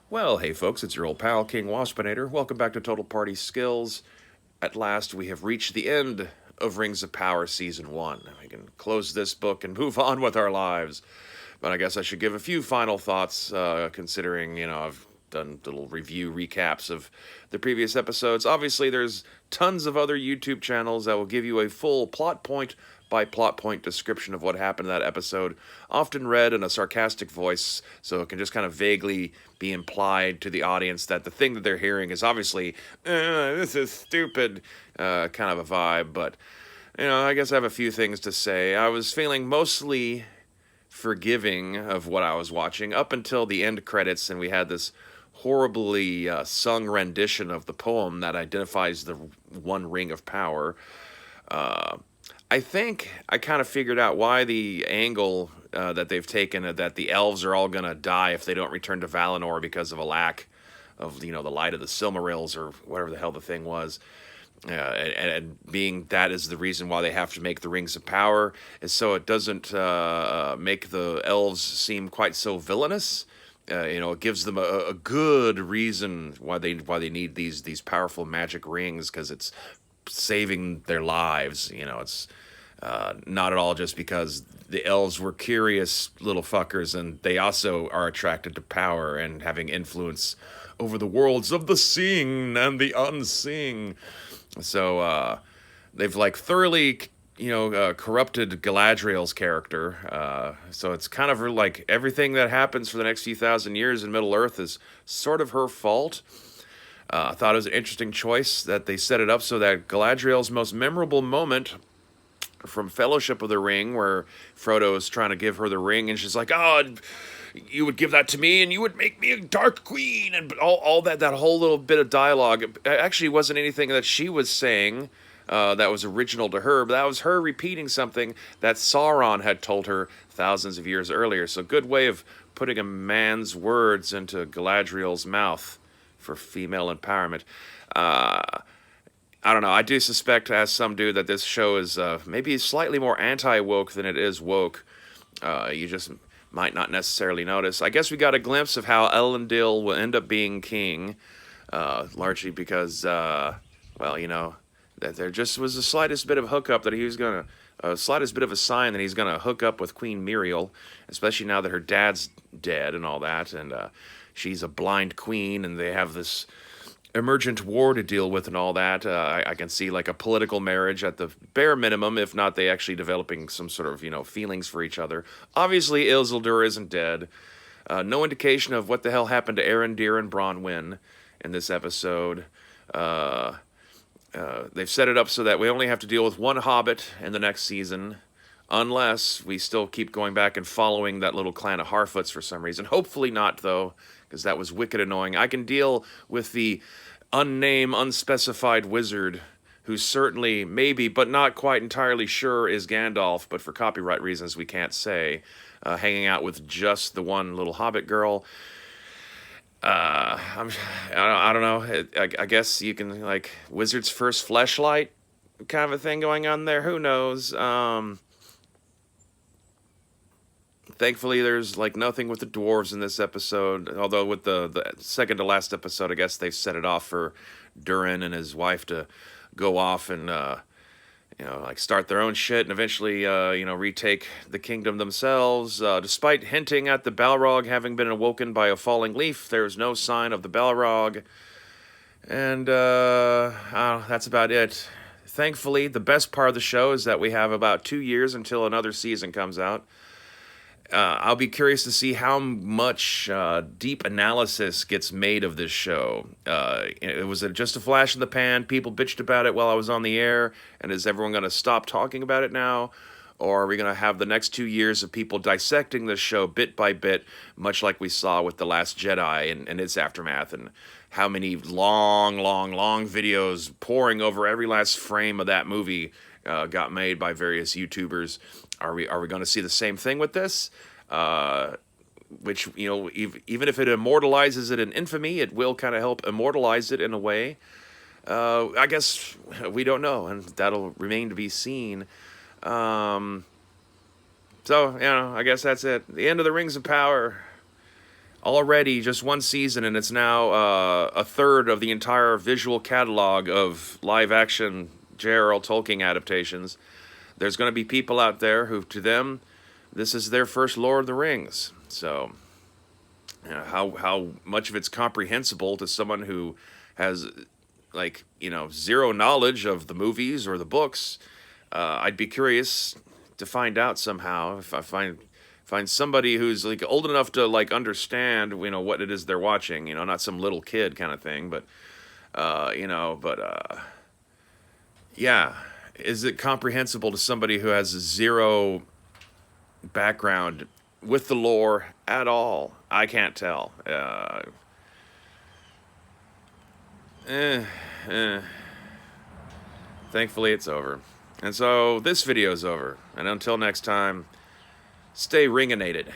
Well, hey folks, it's your old pal King Waspinator. Welcome back to Total Party Skills. At last, we have reached the end of Rings of Power Season 1. We can close this book and move on with our lives. But I guess I should give a few final thoughts, considering, I've done little review recaps of the previous episodes. Obviously, there's tons of other YouTube channels that will give you a full plot point by plot point description of what happened in that episode, often read in a sarcastic voice, so it can just kind of vaguely be implied to the audience that the thing that they're hearing is obviously, this is stupid, kind of a vibe. But, I guess I have a few things to say. I was feeling mostly forgiving of what I was watching up until the end credits, and we had this horribly sung rendition of the poem that identifies the One Ring of Power. Uh, I think I kind of figured out why the angle that they've taken that the elves are all gonna die if they don't return to Valinor because of a lack of the light of the Silmarils or whatever the hell the thing was. And being that is the reason why they have to make the rings of power is so it doesn't make the elves seem quite so villainous. It gives them a good reason why they need these powerful magic rings because it's saving their lives. It's not at all just because the elves were curious little fuckers and they also are attracted to power and having influence over the worlds of the seeing and the unseen. So they've like thoroughly, corrupted Galadriel's character. So it's kind of like everything that happens for the next few thousand years in Middle Earth is sort of her fault. I thought it was an interesting choice that they set it up so that Galadriel's most memorable moment from Fellowship of the Ring, where Frodo is trying to give her the ring, and she's like, "Oh, you would give that to me, and you would make me a Dark Queen," and all that whole little bit of dialogue actually wasn't anything that she was saying. That was original to her, but that was her repeating something that Sauron had told her thousands of years earlier. So, good way of putting a man's words into Galadriel's mouth for female empowerment. Uh, I don't know. I do suspect, as some do, that this show is maybe slightly more anti-woke than it is woke. You just might not necessarily notice. I guess we got a glimpse of how Elendil will end up being king, largely because, that there just was the slightest bit of hookup that he was gonna, slightest bit of a sign that he's gonna hook up with Queen Muriel, especially now that her dad's dead and all that, and she's a blind queen, and they have this emergent war to deal with and all that. I can see like a political marriage at the bare minimum, if not they actually developing some sort of feelings for each other. Obviously, Isildur isn't dead. No indication of what the hell happened to Arondir and Bronwyn in this episode. They've set it up so that we only have to deal with one Hobbit in the next season, unless we still keep going back and following that little clan of Harfoots for some reason. Hopefully not, though, because that was wicked annoying. I can deal with the unnamed, unspecified wizard, who certainly, maybe, but not quite entirely sure is Gandalf, but for copyright reasons we can't say, hanging out with just the one little Hobbit girl. I don't know. I guess you can, like, wizard's first fleshlight kind of a thing going on there. Who knows? Thankfully, there's like nothing with the dwarves in this episode. Although with the second to last episode, I guess they've set it off for Durin and his wife to go off and like start their own shit and eventually retake the kingdom themselves. Despite hinting at the Balrog having been awoken by a falling leaf, there's no sign of the Balrog, and that's about it. Thankfully, the best part of the show is that we have about 2 years until another season comes out. I'll be curious to see how much deep analysis gets made of this show. It was just a flash in the pan. People bitched about it while I was on the air, and is everyone going to stop talking about it now? Or are we going to have the next 2 years of people dissecting this show bit by bit, much like we saw with The Last Jedi and its aftermath, and how many long, long, long videos pouring over every last frame of that movie got made by various YouTubers. Are we going to see the same thing with this? Which even if it immortalizes it in infamy, it will kind of help immortalize it in a way. I guess we don't know, and that'll remain to be seen. So I guess that's it. The end of the Rings of Power. already just one season, and it's now a third of the entire visual catalog of live-action J.R.R. Tolkien adaptations. There's going to be people out there who, to them, this is their first Lord of the Rings. So, you know, how much of it's comprehensible to someone who has, like, you know, zero knowledge of the movies or the books, I'd be curious to find out somehow if I find somebody who's like old enough to like understand, you know, what it is they're watching, you know, not some little kid kind of thing, but yeah, is it comprehensible to somebody who has zero background with the lore at all? I can't tell. Eh, eh. Thankfully, it's over. And so this video's over. And until next time, stay ringinated.